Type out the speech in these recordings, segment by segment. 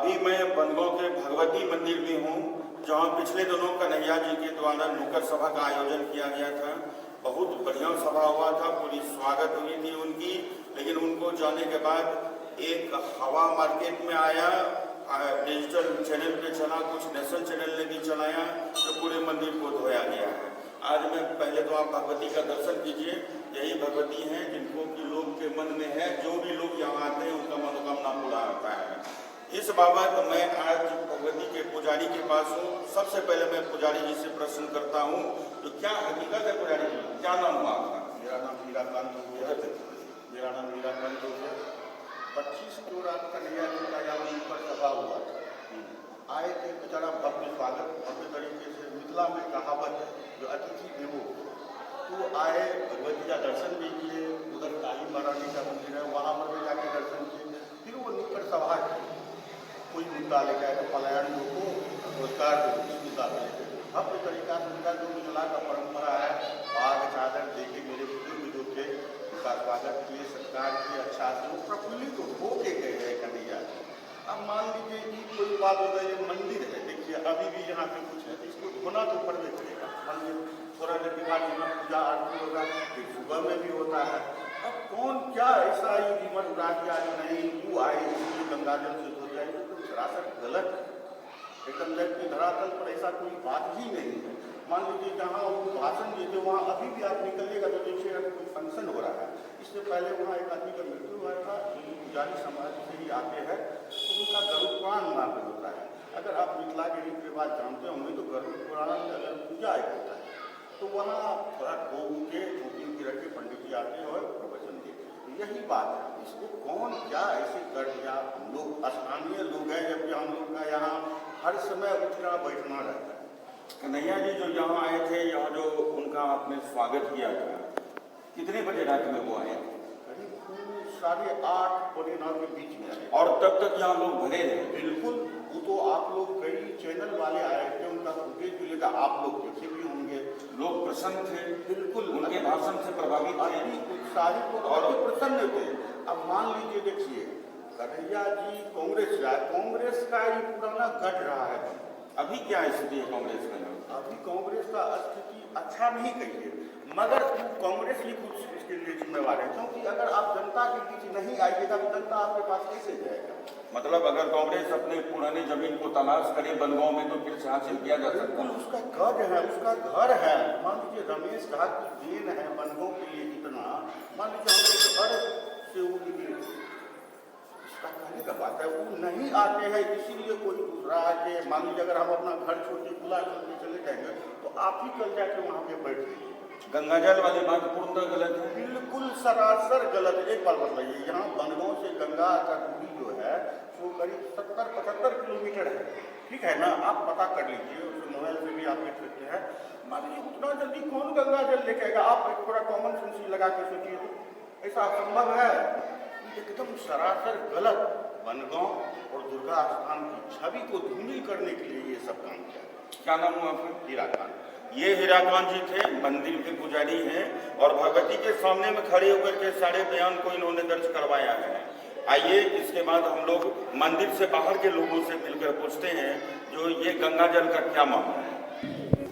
अभी मैं बनगांव के भगवती मंदिर में हूँ, जहाँ पिछले दिनों कन्हैया जी के द्वारा नुक्कड़ सभा का आयोजन किया गया था। बहुत बढ़िया सभा हुआ था, पूरी स्वागत हुई थी उनकी। लेकिन उनको जाने के बाद एक हवा मार्केट में आया, डिजिटल चैनल पे चला, कुछ नेशनल चैनल ने भी चलाया, तो पूरे मंदिर को धोया गया है। आज मैं पहले तो आप भगवती का दर्शन कीजिए। यही भगवती हैं जिनको कि लोग के मन में है, जो भी लोग यहाँ आते हैं उनका मनोकामना पूरा होता है। इस बाबत मैं आज भगवती के पुजारी के पास हूँ। सबसे पहले मैं पुजारी जी से प्रश्न करता हूँ, तो क्या हकीकत है पुजारी जी, क्या नाम हुआ आपका? मेरा नाम हीराकांत हो गया। 25 को रात कन्हैया जी का यहाँ नुक्कड़ सभा हुआ था। आए थे बेचारा भव्य स्वागत, भव्य तरीके से। मिथिला में कहावत है, जो अतिथि देवो, तो आए, भगवती का दर्शन भी किए। उधर काली महारानी का मंदिर है, वहाँ पर भी जाके दर्शन किए। फिर वो नुक्कड़ सभा की कोई मुद्दा लेकर आए, तो पलायन को रोजगार दो, इस मुद्दा पर लेकर भव्य तरीका से उनका जो मिथिला का परंपरा है, बाघ चादर देके मेरे बुजुर्ग जो थे उनका स्वागत किए, सत्कार किए, अच्छा से वो प्रफुल्लित हो के गए कन्हैया। अब मान लीजिए कि कोई बात हो गई, मंदिर है, देखिए अभी भी यहाँ पे कुछ है, तो इसको धोना तो पड़वे करेगा। मंदिर थोड़ा देर के बाद यहाँ पूजा आरती होगा, फिर सुबह में भी होता है। अब कौन क्या ऐसा ही विमर उड़ा दिया जो नहीं वो आए इसलिए गंगाजल से धो जाए, तो सरासर गलत है। एकदम जबकि धरातल पर ऐसा कोई बात ही नहीं है। मान लीजिए जहाँ वो भाषण देते वहाँ अभी भी आप निकलिएगा तो देखिए कोई फंक्शन हो रहा है। इससे पहले वहाँ एक आदमी का मृत्यु हुआ था, जो पुजारी समाज से ही आते हैं, तो उनका गरुड़ पुराण वहाँ पर होता है। अगर आप मिथिला के रीति रिवाज जानते होंगे तो गरुड़ पुराण में अगर पूजा एक होता है तो वहाँ थोड़ा धो के चौकी की रख के पंडित जी आते हैं और प्रवचन देते हैं। यही बात है। इसको कौन क्या ऐसे कर दिया? लोग स्थानीय लोग हैं, जबकि हम लोग का यहाँ हर समय उठना बैठना रहता है। कन्हैया जी जो यहाँ आए थे, यहाँ जो उनका आपने स्वागत किया था, कितने बजे रात में वो आए? करीब 8:30 पौने 9 के बीच में आए। और तब तक यहाँ लोग भरे रहे? बिल्कुल। वो तो आप लोग कई चैनल वाले आए थे, उनका फुटेज भी लेगा, आप लोग देखे भी होंगे। लोग प्रसन्न थे, बिल्कुल उनके भाषण से प्रभावित थे, उत्साहित और प्रसन्न थे। अब मान लीजिए, देखिए कन्हैया जी कांग्रेस का, कांग्रेस का ही पुराना गढ़ रहा है। अभी क्या स्थिति है कांग्रेस में? अभी कांग्रेस का स्थिति अच्छा नहीं कहिए, मगर कांग्रेस ही कुछ इसके लिए जिम्मेवार है। क्योंकि अगर आप जनता के बीच नहीं आइएगा तो जनता आपके पास कैसे जाएगा? मतलब अगर कांग्रेस अपने पुरानी जमीन को तलाश करे बनगांव में तो फिर से हासिल किया जा सकता है। उसका गढ़ है, उसका घर है। मान लीजिए रमेश झा की देन है बनगांव के लिए इतना। मान लीजिए हमारे घर से वो इसका कहने का बात है, वो नहीं आते हैं, इसीलिए कोई दूसरा आके, मान लीजिए अगर हम अपना घर छोड़ के खुला छोड़ के चले जाएंगे तो आप ही कल जाके वहाँ पे बैठ जाइए। गंगाजल वाली बात पूर्णतः गलत है। बिल्कुल सरासर गलत। एक बार बताइए, यहाँ बनगांव से गंगा का दूरी जो है वो करीब 70-75 किलोमीटर है, ठीक है ना? आप पता कर लीजिए, उस मोबाइल से भी आप देख सकते हैं। मान लीजिए उतना जल्दी कौन गंगा जल लेके आएगा? आप एक थोड़ा कॉमन सेंस लगा के सोचिए, तो ऐसा संभव है? एकदम सरासर गलत। बनगांव और दुर्गा स्थान की छवि को धूमिल करने के लिए ये सब काम किया। क्या नाम हुआ आपका? हीराकांत। ये हीराकांत जी थे, मंदिर के पुजारी हैं और भगवती के सामने में खड़े होकर के सारे बयान को इन्होंने दर्ज करवाया है। आइए इसके बाद हम लोग मंदिर से बाहर के लोगों से मिलकर पूछते हैं जो ये गंगाजल का क्या मामला है।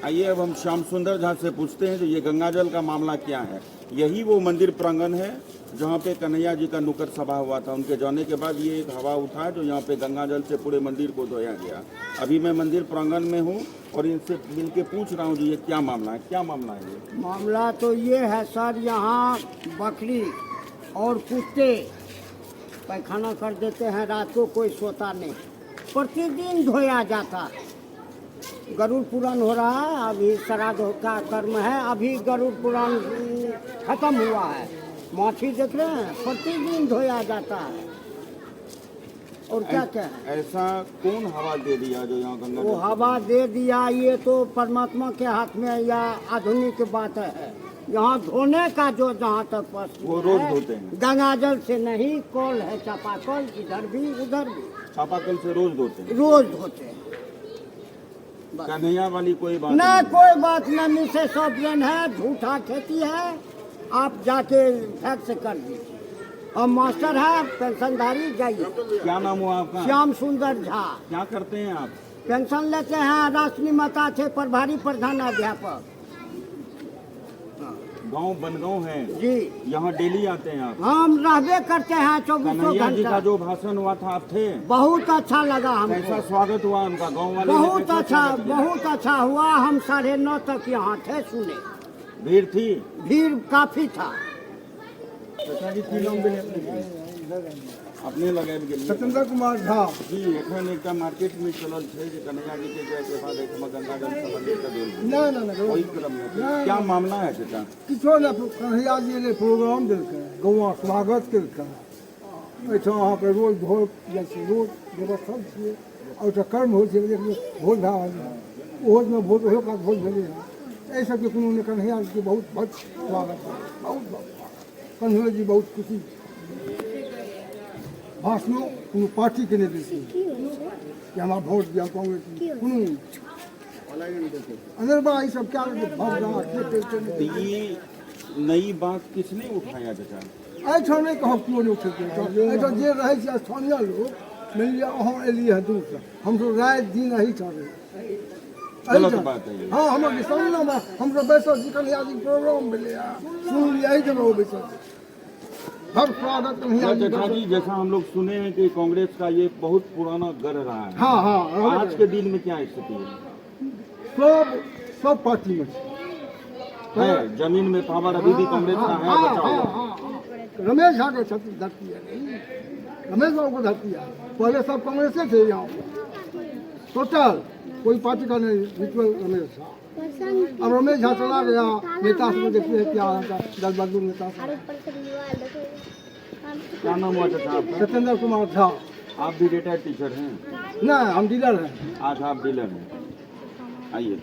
आइए अब हम श्याम सुंदर झा से पूछते हैं जो ये गंगाजल का मामला क्या है। यही वो मंदिर प्रांगण है जहाँ पे कन्हैया जी का नुक्कड़ सभा हुआ था। उनके जाने के बाद ये एक हवा उठा जो यहाँ पे गंगाजल से पूरे मंदिर को धोया गया। अभी मैं मंदिर प्रांगण में हूँ और इनसे मिलके पूछ रहा हूँ जी ये क्या मामला है? क्या मामला है ये? मामला तो ये है सर, यहाँ बकरी और कुत्ते पैखाना कर देते हैं, रात को कोई सोता नहीं, प्रतिदिन धोया जाता। गरुड़ पुराण हो रहा है, अभी श्राद्ध का कर्म है, अभी गरुड़ पुराण खत्म हुआ है। माछी देख रहे हैं, प्रतिदिन धोया जाता है। और क्या क्या है? ऐसा कौन हवा दे दिया जो यहाँ गंगा? वो हवा दे दिया, ये तो परमात्मा के हाथ में या आधुनिक बात है। यहाँ धोने का जो जहाँ तक वो रोज धोते हैं? गंगाजल से नहीं, कल है चापाकल, इधर भी उधर भी। चापाकल से रोज धोते हैं? रोज धोते हैं। कन्हैया वाली कोई बात ना कोई बात नहीं, से सब जन है, झूठा खेती है। आप जाके फैक्ट से कर दीजिए। और मास्टर है पेंशनधारी जाइए। क्या नाम हुआ आपका? श्याम सुंदर झा। क्या करते हैं आप? पेंशन लेते हैं, राष्ट्रीय निर्माता थे, प्रभारी प्रधानाध्यापक। गांव बनगांव है जी, यहाँ डेली आते हैं आप? हम रहबे करते हैं 24 कन्हैया जी का घंटा। जो भाषण हुआ था आप थे? बहुत अच्छा लगा कैसा हमको, स्वागत हुआ उनका? गांव वाले ने बहुत कैसा अच्छा, स्वागत किया? बहुत अच्छा हुआ। हम 9:30 तक यहाँ थे, सुने। भीड़ थी? भीड़ काफी था। अपने लगे सत्येंद्र कुमार झा जी एखन एकटा मार्केट में चलल छै जे कन्हैया जी के जय के बाद एकमा गंगा जल संबंधित का देल ओहि क्रम में क्या मामला है चाचा? किछो ने कन्हैया जी ने प्रोग्राम देलकै, गौआ स्वागत केलकै। एहिठाम अहाँके रोज भोज जाइ छै, रोज व्यवस्था छियै। और ओहिठाम कर्म होइ छै, भोज भए रहल है, ओहोमे भोज, ओहो काज भोज भेलै है। एहि सबके कोनो ने कन्हैया जी के बहुत भव्य स्वागत है, बहुत भव्य। कन्हैया जी बहुत खुशी। भाषणो कोनो पार्टी के नहीं देती कि हमारा वोट दिया कांग्रेस कोनो अनरबा ये सब क्या तो ये नई बात किसने उठाया चाचा? एहिठाम नहीं कहब क्यों नहीं उठेतै। एहिठाम जे रहै छै स्थानीय लोग, मानि लिअ अहाँ एलियै हँ दूर से, हमसब राति दिन एहिठाम रही। गलत बात है ये। हाँ, हमर सामने हमसब बैसल छी, कन्हैया जी प्रोग्राम भेलै है, सुनलियै, एहि जगह ओ बैसल छी। हर स्वागत कन्हैया जी चाचा जी जैसा हम लोग सुने हैं कि कांग्रेस का ये बहुत पुराना गढ़ रहा है। हाँ हाँ, आज के दिन में क्या स्थिति है? सब पार्टी में है जमीन में पावर अभी भी कांग्रेस का है बचा हुआ? रमेश झा के छत्तीस धरती है, रमेश बाबू को धरती है। पहले सब कांग्रेस से थे यहाँ, टोटल कोई पार्टी का नहीं, रिचुअल रमेश झा। अब रमेश झा चला गया, नेता से देखते हैं क्या होता है, दल बदलू नेता से। क्या नाम हुआ चाचा आपका? सत्येंद्र कुमार झा। आप भी रिटायर्ड टीचर हैं? नहीं, हम डीलर हैं। आज आप डीलर हैं। आइए,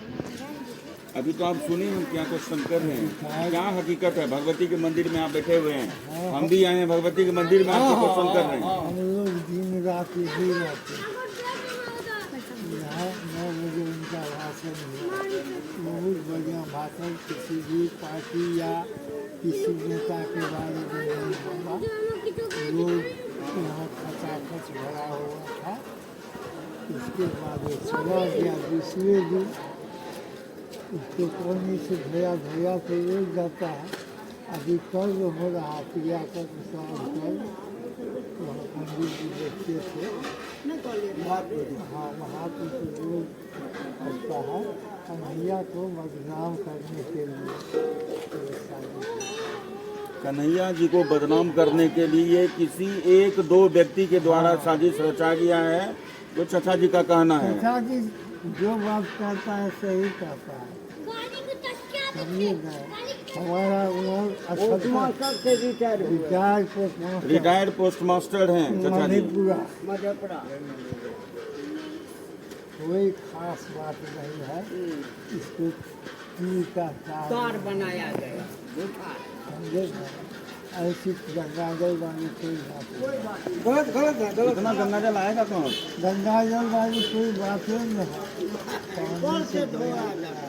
अभी तो आप सुने हम क्या क्वेश्चन कर रहे हैं, क्या हकीकत है? भगवती के मंदिर में आप बैठे हुए हैं, हम भी आए हैं भगवती के मंदिर में, आपसे क्वेश्चन कर रहे हैं। हम लोग दिन रात यही रहते हैं। यहाँ 9 बजे उनका भाषण हुआ, बहुत बढ़िया भाषण। किसी भी पार्टी या किसी नेता के बारे में नहीं बोला। लोग यहाँ खचाखच भरा हुआ था। उसके बाद वो चला गया दूसरे दिन। उसको पानी से धोया धोया तो रोज जाता है। अभी कर्म हो रहा, क्रियाकर्म सब कर्म। वहाँ पंडित जी देखते थे, हाँ वहाँ पर तो रोज करता है। कन्हैया को बदनाम करने के लिए कन्हैया जी को बदनाम करने के लिए किसी एक दो व्यक्ति के द्वारा साजिश रचा गया है, तो चाचा जी का कहना है। चाचा जी जो बात करता है सही कहता है। समझिएगा, हमारा पोस्टमास्टर से रिटायर हुए। रिटायर्ड पोस्ट मास्टर हैं चाचा जी। मधेपुरा। कोई खास बात नहीं है। इसको की का तार बनाया गया, समझेगा। ऐसी गंगाजल वाली कोई बात नहीं। गलत है। इतना गंगा जल आएगा कौन? गंगाजल वाली कोई बात नहीं है। कौन से धोया गया?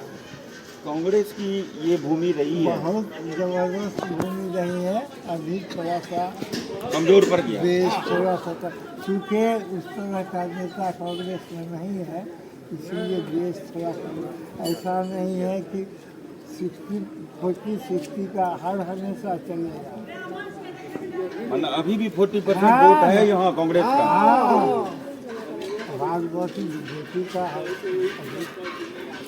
कांग्रेस की ये भूमि रही है, बहुत जबरदस्त भूमि रही है। अभी थोड़ा सा कमजोर पड़ गया। देश थोड़ा सा, चूँकि उस तरह का नेता कांग्रेस में नहीं है, इसीलिए देश थोड़ा सा ऐसा नहीं है कि 40-60 का हर हमेशा चलेगा। मतलब अभी भी 40% वोट है यहाँ कांग्रेस का। भागवती बीजेपी का है।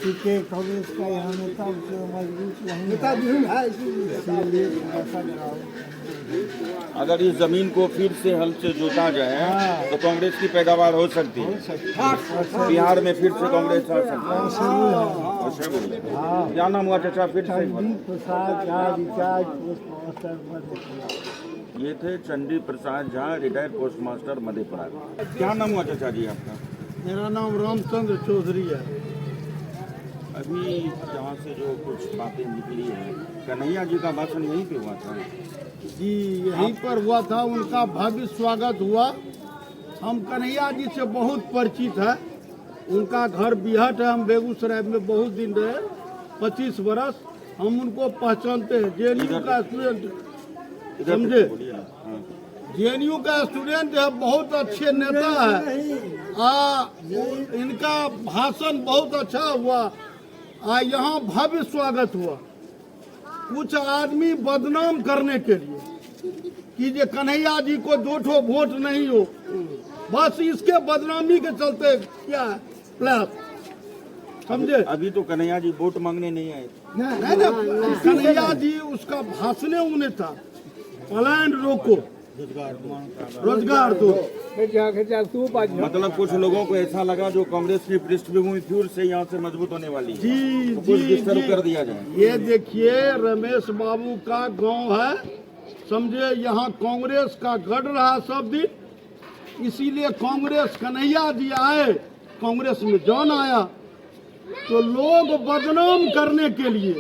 क्योंकि कांग्रेस का यहाँ नेता मजबूत नहीं है, इसीलिए थोड़ा सा गिरावट। अगर इस जमीन को फिर से हल से जोता जाए तो कांग्रेस की पैदावार हो सकती है। बिहार में फिर से कांग्रेस आ सकता है। क्या नाम हुआ चाचा? फिर से Chandi Prasad Jha, retired post master Madhepura. ये थे Chandi Prasad Jha, retired post master Madhepura. क्या नाम हुआ चाचा जी आपका? मेरा नाम रामचंद्र चौधरी है। अभी यहाँ से जो कुछ बातें निकली है, कन्हैया जी का भाषण यहीं पे हुआ था जी, यहीं पर हुआ था। उनका भव्य स्वागत हुआ। हम कन्हैया जी से बहुत परिचित है। उनका घर बिहट है, हम बेगूसराय में बहुत दिन रहे, 25 बरस। हम उनको पहचानते हैं, JNU का स्टूडेंट, समझे। जेएनयू का स्टूडेंट है, बहुत अच्छे नेता है। इनका भाषण बहुत अच्छा हुआ। यहाँ भव्य स्वागत हुआ। कुछ आदमी बदनाम करने के लिए कि जे कन्हैया जी को 2 वोट नहीं हो, बस इसके बदनामी के चलते क्या है प्लस, समझे। अभी तो कन्हैया जी वोट मांगने नहीं आए। नहीं, कन्हैया जी उसका भाषण उन्हें था, पलायन रोको, रोजगार दो। मतलब कुछ लोगों को ऐसा लगा जो कांग्रेस की पृष्ठभूमि फिर से यहाँ से मजबूत होने वाली है, जी तो कुछ जी डिस्टर्ब जी। कर दिया जाए। ये देखिए रमेश बाबू का गांव है, समझे। यहाँ कांग्रेस का गढ़ रहा सब दिन, इसीलिए कांग्रेस कन्हैया जी आए, कांग्रेस में जॉन आया, तो लोग बदनाम करने के लिए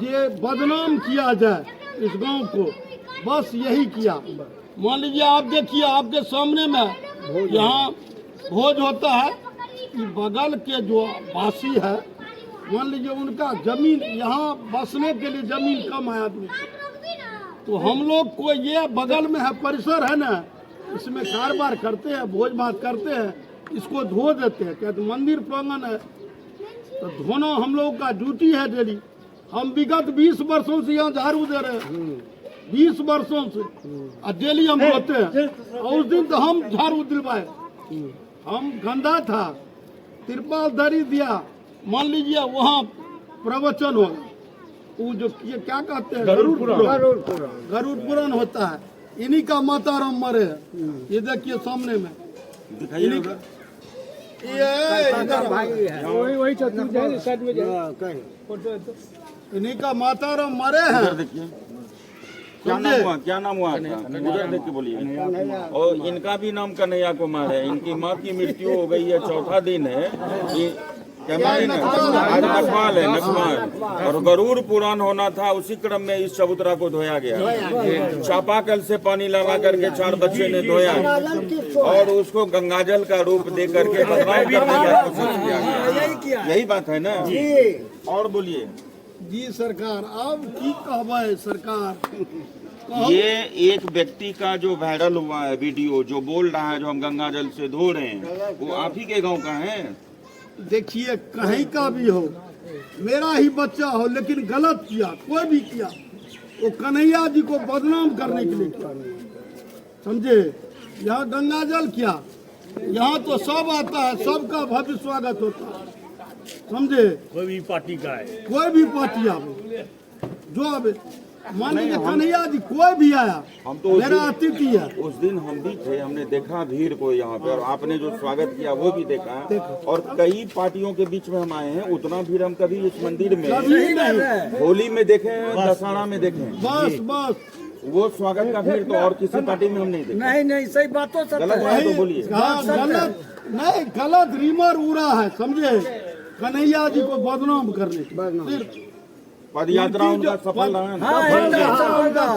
ये बदनाम किया जाए इस गांव को, बस यही किया। मान लीजिए आप देखिए, आपके सामने में यहाँ भोज होता है, कि बगल के जो वासी है, मान लीजिए उनका जमीन, यहाँ बसने के लिए जमीन कम है आदमी, तो हम लोग को ये बगल में है परिसर है ना, इसमें कारोबार करते हैं, भोज भात करते हैं, इसको धो देते हैं। क्या तो मंदिर प्रांगण है, तो धोना हम लोग का ड्यूटी है डेली। हम विगत 20 वर्षों से यहाँ झाड़ू दे रहे हैं, 20 वर्षों से, और डेली हम धोते हैं। और उस दिन तो हम झाड़ू दिलवाए, हम गंदा था, तिरपाल दरी दिया, मान लीजिए वहाँ प्रवचन होगा, वो जो ये क्या कहते हैं, गरुड़ पुराण होता है, इन्हीं का माता राम मरे हैं। ये देखिए सामने में, दिखाइए उधर। इन्हीं का माता राम मरे उधर हैं। देखिए क्या नाम हुआ, क्या नाम हुआ आपका, उधर देख के बोलिए। और इनका भी नाम कन्हैया कुमार है। इनकी माँ की मृत्यु हो गई है, 4था दिन है। ये क्या माने ना, आज नखवाल है, नखवाल। और गरुड़ पुराण होना था, उसी क्रम में इस चबूतरा को धोया गया। चापाकल से पानी लगा करके 4 बच्चे ने धोया, और उसको गंगाजल का रूप दे करके बदनाम करने का कोशिश किया गया। यही बात है ना। और बोलिए जी सरकार, अब की कहबे सरकार। ये एक व्यक्ति का जो वायरल हुआ है वीडियो, जो बोल रहा है जो हम गंगा जल से धो रहे हैं, वो आप ही के गांव का है। देखिए कहीं का भी हो, मेरा ही बच्चा हो, लेकिन गलत किया, कोई भी किया, वो कन्हैया जी को बदनाम करने के लिए किया, समझे। यहाँ गंगा जल किया, यहाँ तो सब आता है, सबका भव्य स्वागत होता है, समझे। कोई भी पार्टी का है, कोई भी पार्टी आवे, जो आवे, मान लीजिए कन्हैया जी कोई भी आया, हम तो मेरा अतिथि है। उस दिन हम भी थे, हमने देखा भीड़ को यहाँ पे, और आपने जो स्वागत किया वो भी देखा। और कई पार्टियों के बीच में हम आए हैं, उतना भीड़ हम कभी इस मंदिर में कभी नहीं, होली में देखे हैं, दशहरा में देखे हैं। बस बस वो स्वागत का भीड़ तो और किसी पार्टी में हम नहीं देखे। नहीं सही बातों से गलत है तो बोलिए। हाँ, गलत नहीं, गलत रीमर उड़ा है, समझे। कन्हैया जी को बदनाम करने सिर्फ पद यात्रा उनका सफल रहा है।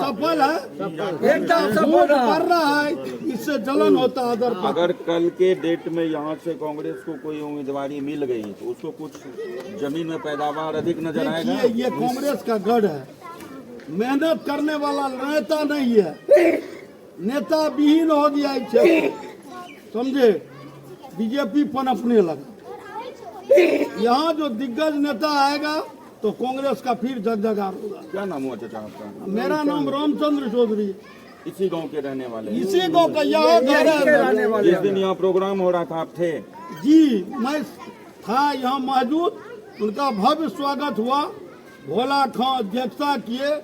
सफल है, एकदम वोट कर रहा है, इससे जलन होता है अदर पर। अगर कल के डेट में यहाँ से कांग्रेस को कोई उम्मीदवारी मिल गई तो उसको कुछ जमीन में पैदावार अधिक नजर आएगा। देखिए ये कांग्रेस का गढ़ है, मेहनत करने वाला नेता नहीं है, नेता विहीन हो गया है, समझे। बीजेपी पनपने लगा। यहाँ जो दिग्गज नेता आएगा तो कांग्रेस का फिर जगजगार होगा। क्या नाम हुआ चाचा आपका? मेरा नाम रामचंद्र चौधरी, इसी गांव के रहने वाले। इसी गाँव का यहाँ घर है। जिस दिन यहाँ प्रोग्राम हो रहा था आप थे? जी मैं था यहाँ मौजूद, उनका भव्य स्वागत हुआ, भोला खां अध्यक्षता किए,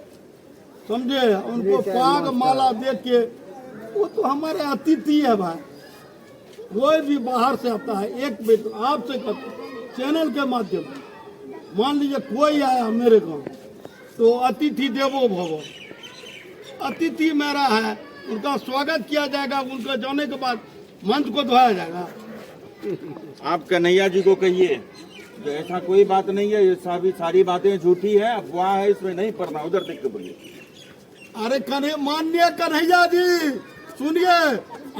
समझे। उनको पाग माला दे के, वो तो हमारे अतिथि है भाई। कोई भी बाहर से आता है, एक मिनट आपसे चैनल के माध्यम से, मान लीजिए कोई आया मेरे गांव, तो अतिथि देवो भवो, अतिथि मेरा है, उनका स्वागत किया जाएगा, उनका जाने के बाद मंच को धोया जाएगा। आप कन्हैया जी को कहिए तो ऐसा कोई बात नहीं है, ये सारी बातें झूठी है, अफवाह है, इसमें नहीं पड़ना। उधर देख के बोलिए। अरे माननीय कन्हैया जी सुनिए,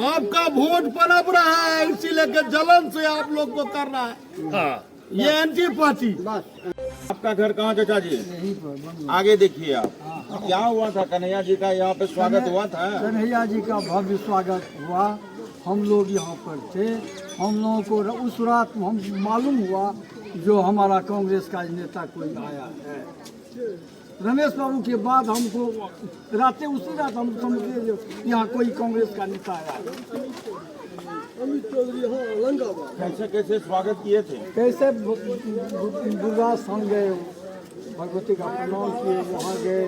आपका वोट पनप रहा है, इसीलिए के जलन से आप लोग को कर रहा है। हाँ। ये एंटी पार्टी। आपका घर कहाँ चाचा जी? आगे देखिए आप। क्या हुआ था? कन्हैया जी का यहाँ पे स्वागत हुआ था? कन्हैया जी का भव्य स्वागत हुआ। हम लोग यहाँ पर थे। हम लोगों को उस रात हम मालूम हुआ जो हमारा कांग्रेस का नेता कोई आया है। रमेश बाबू के बाद हमको उसी रात हम समझे जो यहाँ कोई कांग्रेस का नेता आया। अमित चौधरी हाँ औरंगाबाद। कैसे कैसे स्वागत किए थे? कैसे गुरुदास स्थान गए, भगवती का प्रणाम किए, वहाँ गए।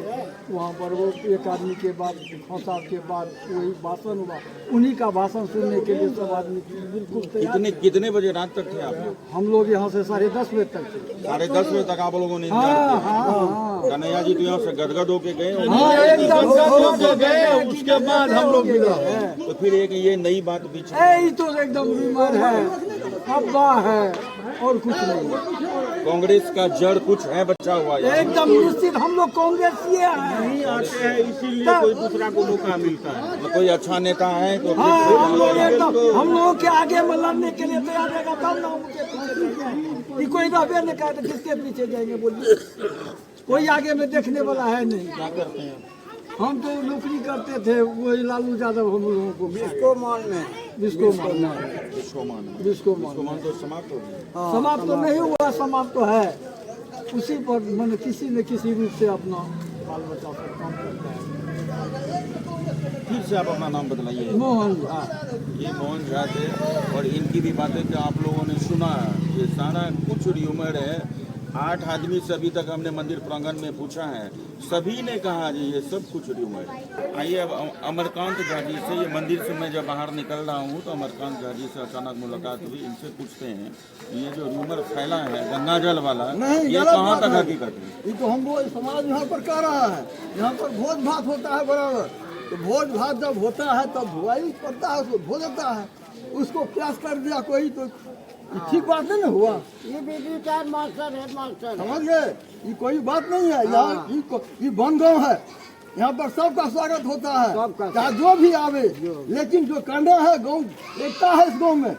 वहाँ पर वो एक आदमी के बाद खौसा के बाद वही भाषण हुआ। उन्हीं का भाषण सुनने के लिए सब आदमी बिल्कुल तैयार। कितने बजे रात तक थे आप? हम लोग यहाँ से 10:30 बजे तक थे। 10:30 बजे तक आप लोगों ने हाँ इंतजार किया? हाँ। कन्हैया जी तो यहाँ से गदगद होके गए हाँ, एकदम गए, उसके बाद हम लोग मिला। तो फिर एक ये नई बात पीछे यही तो एकदम बीमार है, अफवाह है और कुछ नहीं। कांग्रेस का जड़ कुछ है बचा हुआ है। एकदम निश्चित हम लोग कांग्रेस ये है। आते हैं इसीलिए कोई दूसरा को मौका मिलता है। तो कोई अच्छा नेता है तो हाँ, फिर हम लोग एकदम हम लोगों के आगे में लड़ने के लिए तैयार रहेगा तब ना उनके पीछे जाएंगे। ये कोई रहबे नहीं करता, किसके पीछे जाएंगे बोलिए? कोई आगे में देखने वाला है नहीं। क्या करते हैं? हम तो नौकरी करते थे, वही लालू यादव हम लोगों को बिस्कोमान में विश्वमान बिस्कोमान तो समाप्त हो गया। समाप्त तो नहीं हुआ, समाप्त तो है। उसी पर मैंने किसी न किसी रूप से अपना बाल बच्चा पर काम करता है। फिर से आप अपना नाम बदलाइए। मोहन झा। ये मोहन झा थे और इनकी भी बातें कि आप लोगों ने सुना। ये सारा कुछ र्यूमर है। 8 आदमी से अभी तक हमने मंदिर प्रांगण में पूछा है, सभी ने कहा जी ये सब कुछ र्यूमर है। आइए अब अमरकांत झा जी से, ये मंदिर से मैं जब बाहर निकल रहा हूँ तो अमरकांत झा जी से अचानक मुलाकात हुई। इनसे पूछते हैं ये जो र्यूमर फैला है गंगा जल वाला, ये कहाँ तक हकीकत है? ये तो हम वो समाज यहाँ पर कर रहा है। यहाँ पर भोज भात होता है बराबर, तो भोज भात जब होता है तब धुआई पड़ता है, उसको धो देता है। उसको प्यास कर दिया कोई तो ठीक बात नहीं ना हुआ। ये बिजली का मास्टर है, मास्टर समझ गए? ये कोई बात नहीं है। यहाँ ये वन गाँव है, यहाँ पर सबका स्वागत होता है, सबका। चाहे जो भी आवे। लेकिन जो करना है गाँव एकता है। इस गाँव में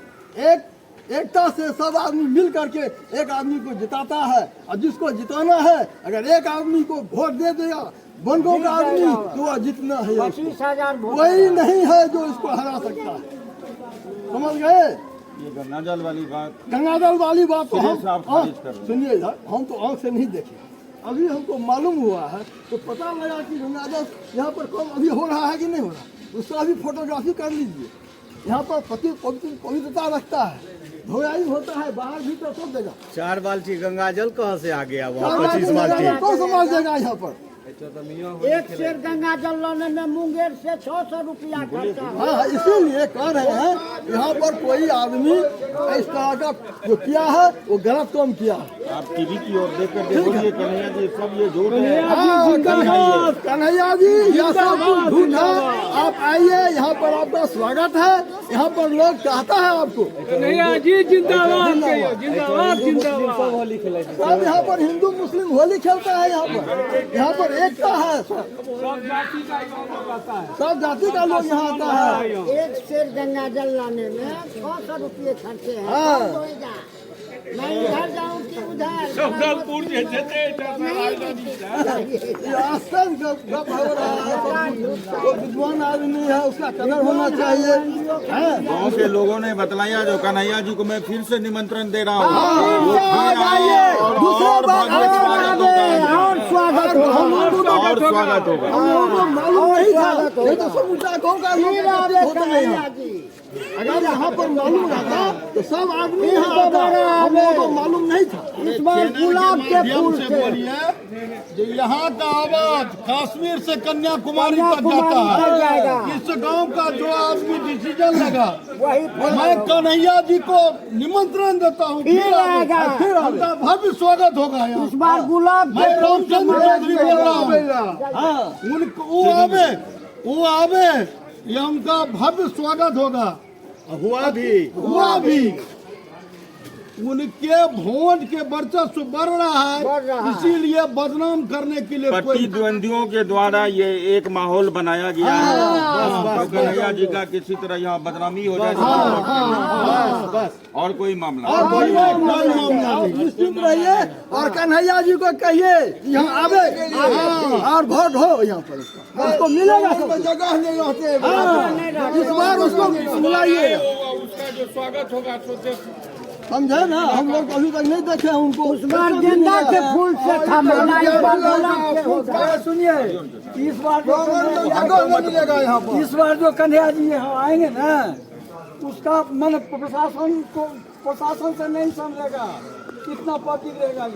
एकता से सब आदमी मिल करके एक आदमी को जिताता है। और जिसको जिताना है, अगर एक आदमी को वोट दे देगा वन गाँव का आदमी, तो वह जितना है। 25,000 वोट वही नहीं है जो इसको हरा सकता है। समझ गए? ये गंगा जल वाली बात गंगाजल वाली बात तो सीधे से आप खारिज कर रहे हैं। सुनिए, हम तो आँख से नहीं देखे, अभी हमको मालूम हुआ है तो पता लगा कि गंगाजल यहाँ पर कौन अभी हो रहा है कि नहीं हो रहा, उसका भी फोटोग्राफी कर लीजिए। यहाँ पर पवित्रता रखता है, धोयाई होता है, बाहर भीतर सब जगह। 4 बाल्टी गंगाजल कहाँ से आ गया? वहाँ 25 बाल्टी कौन समाज देगा यहाँ पर? एक शेर गंगा जल लाने में मुंगेर से 600 रुपया खर्चा है। हाँ, इसीलिए कह रहे हैं यहाँ पर कोई आदमी इस तरह का जो किया है वो गलत काम किया है। आप टीवी की ओर देख कर देखोगे कन्हैया जी सब ये झूठ है। हाँ, कन्हैया जी यह सब कुछ झूठ है। आप आइए, यहाँ पर आपका स्वागत है। यहाँ पर लोग चाहता है आपको। कन्हैया जी जिंदाबाद, जिंदाबाद जिंदाबाद। सब यहाँ पर हिंदू मुस्लिम होली खेलता है। यहाँ पर एकता है। सब जाति का लोग यहाँ आता है। एक शेर गंगा जल लाने में 600 रुपये खर्चे हैं। हाँ। कौन दोएगा? मैं इधर जाऊँ कि उधर? ये आस्था गप हो रहा है। वो विद्वान आदमी है, उसका कदर होना चाहिए। हैं? गाँव के लोगों ने बतलाया जो कन्हैया जी को मैं फिर से निमंत्रण दे रहा हूँ। वो फिर आइए, आए और दूसरा बात भव्य स्वागत होगा। और स्वागत होगा। और स्वागत होगा। हम लोगों को मालूम नहीं था। ये तो सब उल्टा गाँव का लोग होते हैं यहाँ। अगर यहाँ पर मालूम रहता तो सब आदमी यहाँ आता। हम लोगों को मालूम नहीं था। इस बार गुलाब के फूल से जो यहाँ का आवाज कश्मीर से कन्याकुमारी तक कन्याकुमारी तक जाएगा। इस गांव का जो आदमी डिसीजन लगा, वही मैं कन्हैया जी को निमंत्रण देता हूँ। फिर आएगा। फिर उनका भव्य स्वागत होगा यहाँ। इस बार गुलाब मैं के फूल से रामचंद्र चौधरी बोल रहा हूँ। हाँ, वो आवे, ये उनका भव्य स्वागत होगा। हुआ भी। उनके वोट के वर्चस्व बढ़ रहा है, इसीलिए बदनाम करने के लिए कोई प्रतिद्वंदियों के द्वारा ये एक माहौल बनाया गया है तो कन्हैया जी का किसी तरह यहाँ बदनामी हो जाए और कोई मामला कोई मामला नहीं। निश्चित रहिए और कन्हैया जी को कहिए यहाँ आवे और वोट हो यहाँ पर उसको मिलेगा, जगह नहीं रहते, इस बार उसको बुलाइए, उसका जो स्वागत होगा समझे ना। हम लोग अभी तक नहीं देखे हैं उनको। उस बार गेंदा के फूल से थमाना, इस बार गुलाब से होगा। सुनिए, इस बार जो मिलेगा यहाँ पर। इस बार जो कन्हैया जी यहाँ आएंगे ना, उसका मैंने प्रशासन से नहीं समझेगा कितना पब्लिक रहेगा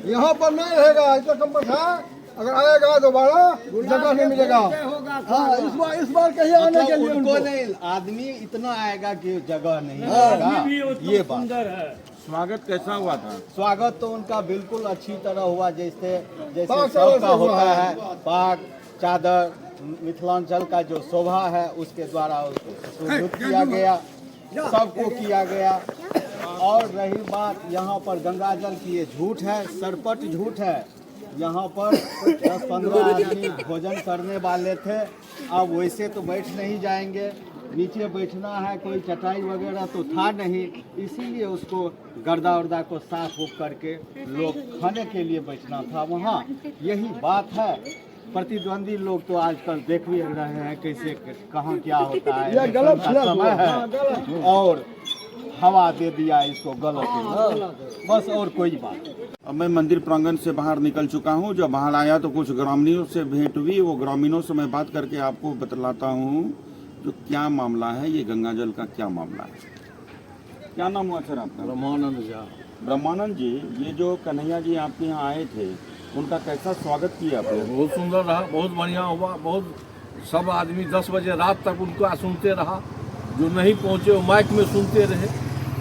यहाँ पर नहीं रहेगा। इतना कम है, अगर आएगा दोबारा जगह नहीं मिलेगा। हाँ, इस बार कहीं आने के लिए उनको नहीं, आदमी इतना आएगा कि जगह नहीं मिलेगा। ये बात स्वागत कैसा हुआ था? स्वागत तो उनका बिल्कुल अच्छी तरह हुआ, जैसे सबका होता है। पाग चादर मिथिलांचल का जो शोभा है उसके द्वारा उसको सुशोभित किया गया, सबको किया गया। और रही बात यहाँ पर गंगा जल की, ये झूठ है, सरपट झूठ है। यहाँ पर 10-15 आदमी भोजन करने वाले थे, अब वैसे तो बैठ नहीं जाएंगे, नीचे बैठना है, कोई चटाई वगैरह तो था नहीं, इसीलिए उसको गर्दा उर्दा को साफ उफ करके लोग खाने के लिए बैठना था वहाँ। यही बात है। प्रतिद्वंदी लोग तो आजकल देख भी रहे हैं कैसे कहाँ क्या होता है, ये गलत समय है और हवा दे दिया इसको गलत, बस और कोई बात। अब मैं मंदिर प्रांगण से बाहर निकल चुका हूँ। जब बाहर आया तो कुछ ग्रामीणों से भेंट हुई, वो ग्रामीणों से मैं बात करके आपको बतलाता हूँ जो क्या मामला है, ये गंगा जल का क्या मामला है। क्या नाम हुआ सर आपका? ब्रह्मानंद झा। ब्रह्मानंद जी, ये जो कन्हैया जी आपके यहाँ आए थे, उनका कैसा स्वागत किया आपने? बहुत सुंदर रहा, बहुत बढ़िया हुआ। बहुत सब आदमी 10 बजे रात तक उनका सुनते रहा, जो नहीं पहुँचे वो माइक में सुनते रहे,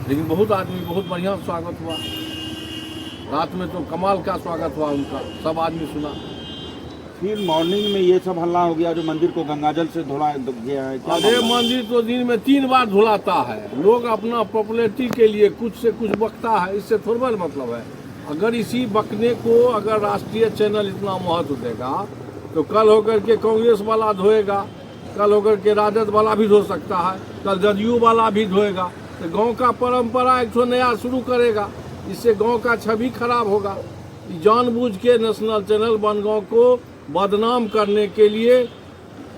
लेकिन बहुत आदमी बहुत बढ़िया स्वागत हुआ। रात में तो कमाल का स्वागत हुआ उनका, सब आदमी सुना। फिर मॉर्निंग में ये सब हल्ला हो गया जो मंदिर को गंगाजल से धोला गया है, क्या अरे मामला है? मंदिर तो दिन में 3 बार धुलाता है। लोग अपना पॉपुलैरिटी के लिए कुछ से कुछ बकता है, इससे थोड़ा मतलब है। अगर इसी बकने को अगर राष्ट्रीय चैनल इतना महत्व देगा तो कल होकर के कांग्रेस वाला धोएगा, कल होकर के राजद वाला भी धो सकता है, कल जदयू वाला भी धोएगा। तो गांव का परंपरा एक नया शुरू करेगा, इससे गांव का छवि खराब होगा। जानबूझ के नेशनल चैनल बनगांव को बदनाम करने के लिए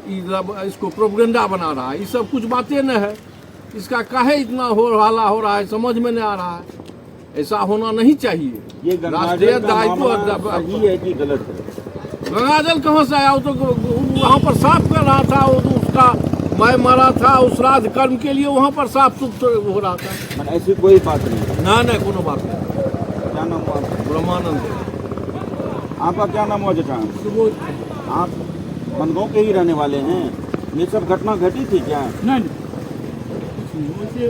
इसको प्रोपेगेंडा बना रहा है। ये सब कुछ बातें न है, इसका काहे इतना हल्ला हो रहा है समझ में नहीं आ रहा है। ऐसा होना नहीं चाहिए। ये गंगाजल का मामला सही है कि गलत है? गंगाजल कहाँ से आया? वो तो वहाँ पर साफ कर रहा था, वो तो उसका मैं मरा था उस श्राद्ध कर्म के लिए वहाँ पर साफ सुथ हो रहा था। ऐसी कोई बात नहीं। ना ना कोनो बात नहीं। क्या नाम हुआ आपका? ब्रह्मानंद। आपका क्या नाम हुआ जेठा? आप बनगांव के ही रहने वाले हैं? ये सब घटना घटी थी क्या? नहीं, वैसे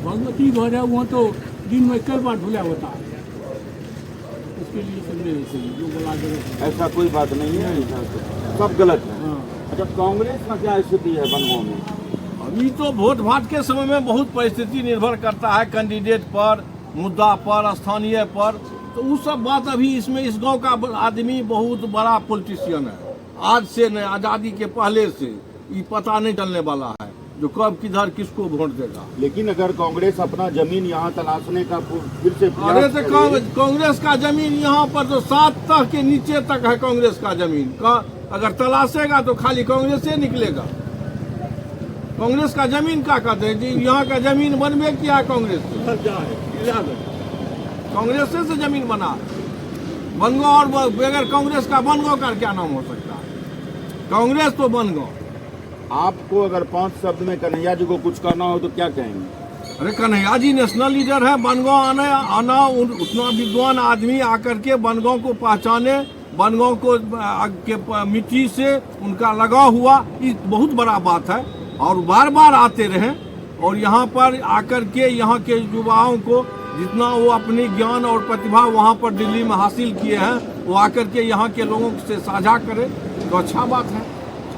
भगवती घर है वहाँ तो दिन में कई बार धुला होता है, उसके लिए सब जो बोला गलत है। ऐसा कोई बात नहीं है, सब गलत है। अच्छा, कांग्रेस का क्या स्थिति है बनगांव में? अभी तो वोट भाट के समय में बहुत परिस्थिति निर्भर करता है कैंडिडेट पर, मुद्दा पर, स्थानीय पर। तो वो सब बात अभी इसमें इस गांव का आदमी बहुत बड़ा पॉलिटिशियन है। आज से नहीं, आज़ादी के पहले से ये पता नहीं चलने वाला है जो कब किधर किसको वोट देगा। लेकिन अगर कांग्रेस अपना जमीन यहाँ तलाशने का फिर से अरे तो कांग्रेस का जमीन यहाँ पर तो 7 तह के नीचे तक है कांग्रेस का जमीन का। अगर तलाशेगा तो खाली कांग्रेस से निकलेगा। कांग्रेस का जमीन क्या कहते हैं जी? यहाँ का जमीन बनवे किया कांग्रेस कांग्रेस से जमीन बना। बनगांव और बगैर कांग्रेस का बनगांव का क्या नाम हो सकता है? कांग्रेस तो बनगांव। आपको अगर 5 शब्द में कन्हैया जी को कुछ करना हो तो क्या कहेंगे? अरे कन्हैया जी नेशनल लीडर है। बनगांव आना उतना विद्वान आदमी आकर के बनगांव को पहचाने, बनगांव को के मिट्टी से उनका लगाव हुआ, ये बहुत बड़ा बात है। और बार बार आते रहे और यहाँ पर आकर के यहाँ के युवाओं को जितना वो अपनी ज्ञान और प्रतिभा वहाँ पर दिल्ली में हासिल किए हैं वो आकर के यहाँ के लोगों से साझा करें तो अच्छा बात है।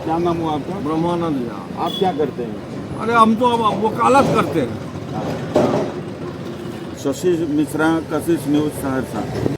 क्या नाम हुआ आपका? ब्रह्मानंद। आप क्या करते हैं? अरे हम तो अब वकालत करते हैं। शशि मिश्रा, कशिश न्यूज सहरसा।